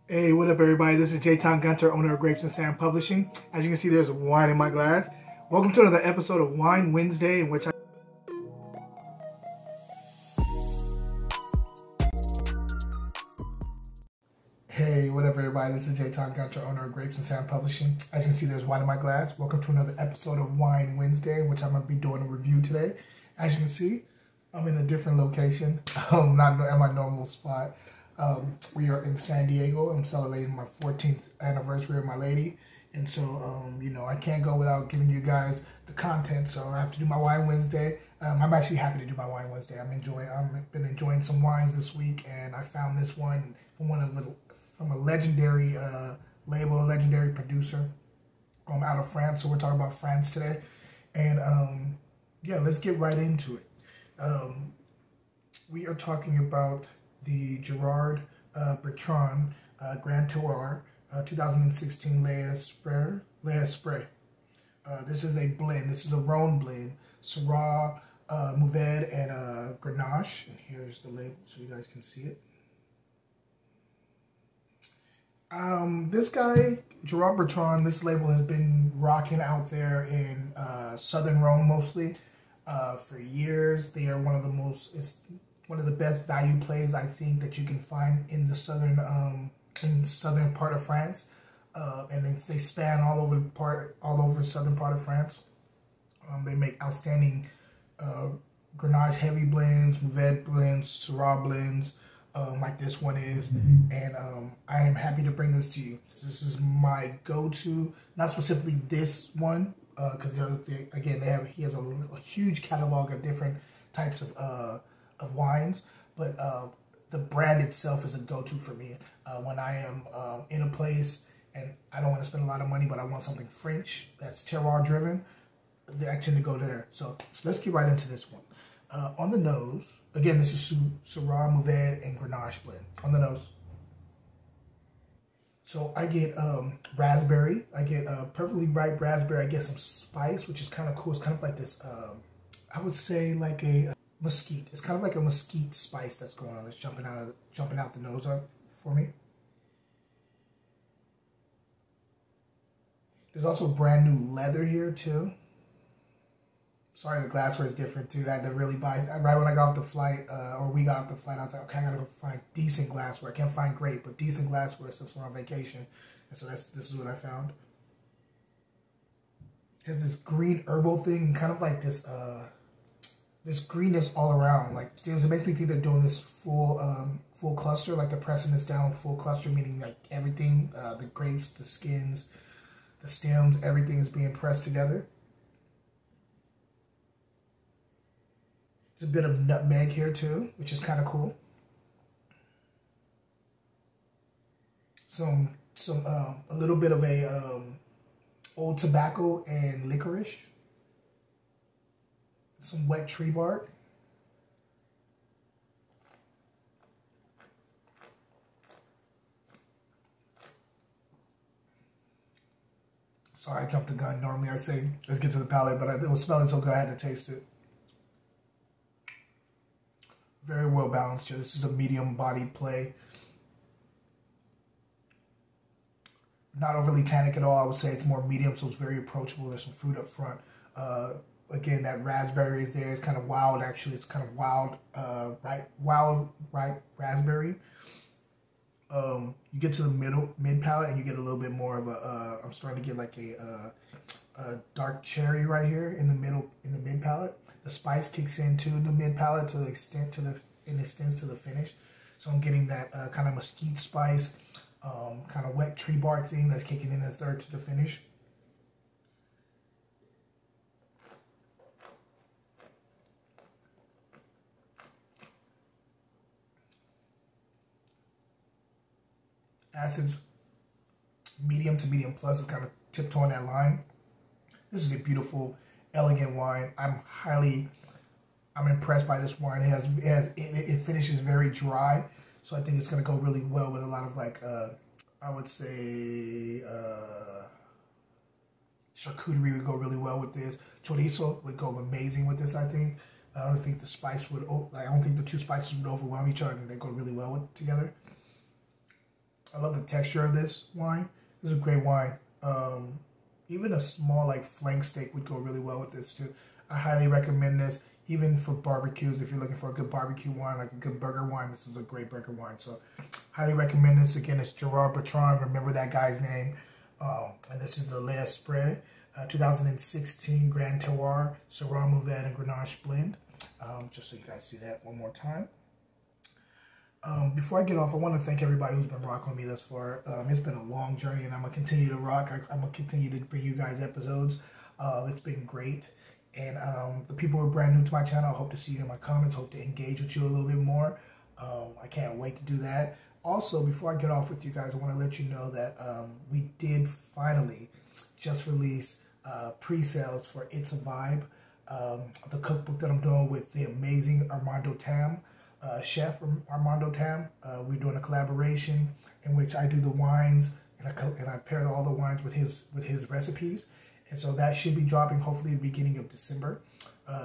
Hey, what up, everybody? This is J-Town Gunter, owner of Grapes and Sand Publishing. As you can see, there's wine in my glass. Welcome to another episode of Wine Wednesday, in which Hey, what up, everybody? This is J-Town Gunter, owner of Grapes and Sand Publishing. As you can see, there's wine in my glass. Welcome to another episode of Wine Wednesday, in which I'm going to be doing a review today. As you can see, I'm in a different location. Not at my normal spot. We are in San Diego. I'm celebrating my 14th anniversary of my lady. And so, I can't go without giving you guys the content. So I have to do my Wine Wednesday. I'm actually happy to do my Wine Wednesday. I've been enjoying some wines this week, and I found this one from a legendary label, a legendary producer out of France. So we're talking about France today. And yeah, let's get right into it. We are talking about the Gerard Bertrand Grand Terroir 2016 Les Spray. This is a blend. This is a Rhone blend. Syrah, Mourvedre, and Grenache. And here's the label so you guys can see it. This guy, Gerard Bertrand, this label has been rocking out there in Southern Rhone mostly for years. They are one of the best value plays I think that you can find in the southern part of France, and they span all over southern part of France. They make outstanding Grenache heavy blends, Mourvedre blends, Syrah blends, like this one is, and I am happy to bring this to you. This is my go-to, not specifically this one, because he has a huge catalog of different types of wines, but the brand itself is a go-to for me. When I am in a place and I don't want to spend a lot of money, but I want something French that's terroir driven, I tend to go there. So let's get right into this one. On the nose, again, this is Syrah, Mourvedre, and Grenache blend. On the nose. So I get raspberry. I get perfectly ripe raspberry. I get some spice, which is kind of cool. It's kind of like this, I would say like a mesquite. It's kind of like a mesquite spice that's going on. That's jumping out the nose for me. There's also brand new leather here too. Sorry, the glassware is different too. I had to really buy, right when I got off the flight, or we got off the flight, I was like, okay, I gotta go find decent glassware. I can't find great, but decent glassware since we're on vacation. And so this is what I found. It has this green herbal thing, and kind of like this greenness all around. Like it makes me think they're doing this full cluster, like they're pressing this down full cluster, meaning like everything, the grapes, the skins, the stems, everything is being pressed together. There's a bit of nutmeg here too, which is kind of cool. A little bit of a old tobacco and licorice. Some wet tree bark. Sorry, I jumped the gun. Normally I say, let's get to the palate, but it was smelling so good I had to taste it. Very well balanced here. This is a medium bodied play. Not overly tannic at all. I would say it's more medium, so it's very approachable. There's some fruit up front. Again, that raspberry is there. It's kind of wild, actually. It's kind of wild, ripe raspberry. You get to the mid palate, and you get a little bit more of a. I'm starting to get like a dark cherry right here in the mid palate. The spice kicks into the mid palate to the extent it extends to the finish. So I'm getting that kind of mesquite spice, kind of wet tree bark thing that's kicking in the third to the finish. Acids, medium to medium plus, is kind of tiptoeing that line. This is a beautiful, elegant wine. I'm impressed by this wine. It finishes very dry, so I think it's going to go really well with a lot of like I would say charcuterie would go really well with this. Chorizo would go amazing with this, I think. I don't think the spice would, I don't think the two spices would overwhelm each other. I think they go really well together. I love the texture of this wine. This is a great wine. Even a small like flank steak would go really well with this too. I highly recommend this, even for barbecues. If you're looking for a good barbecue wine, like a good burger wine, this is a great burger wine. So highly recommend this. Again, it's Gerard Bertrand. Remember that guy's name. And this is the Les Spread 2016 Grand Terroir Syrah Mourvèdre and Grenache blend. Just so you guys see that one more time. Before I get off, I want to thank everybody who's been rocking with me thus far. It's been a long journey, and I'm going to continue to rock. I'm going to continue to bring you guys episodes. It's been great. And the people who are brand new to my channel, I hope to see you in my comments. Hope to engage with you a little bit more. I can't wait to do that. Also, before I get off with you guys, I want to let you know that we did finally just release pre-sales for It's a Vibe, the cookbook that I'm doing with the amazing Armando Tam. Chef Armando Tam. We're doing a collaboration in which I do the wines and I pair all the wines with his recipes, and so that should be dropping hopefully at the beginning of December.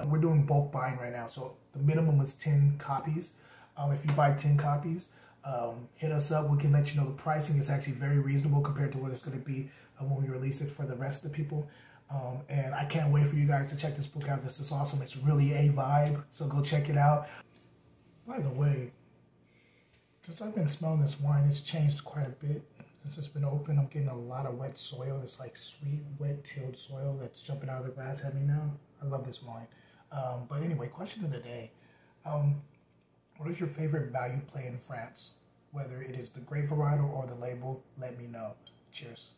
We're doing bulk buying right now, so the minimum is 10 copies. If you buy 10 copies, hit us up. We can let you know the pricing is actually very reasonable compared to what it's going to be when we release it for the rest of the people. And I can't wait for you guys to check this book out. This is awesome. It's really a vibe, so go check it out. By the way, since I've been smelling this wine, it's changed quite a bit. Since it's been open, I'm getting a lot of wet soil. It's like sweet, wet, tilled soil that's jumping out of the glass at me now. I love this wine. But anyway, question of the day. What is your favorite value play in France? Whether it is the grape varietal or the label, let me know. Cheers.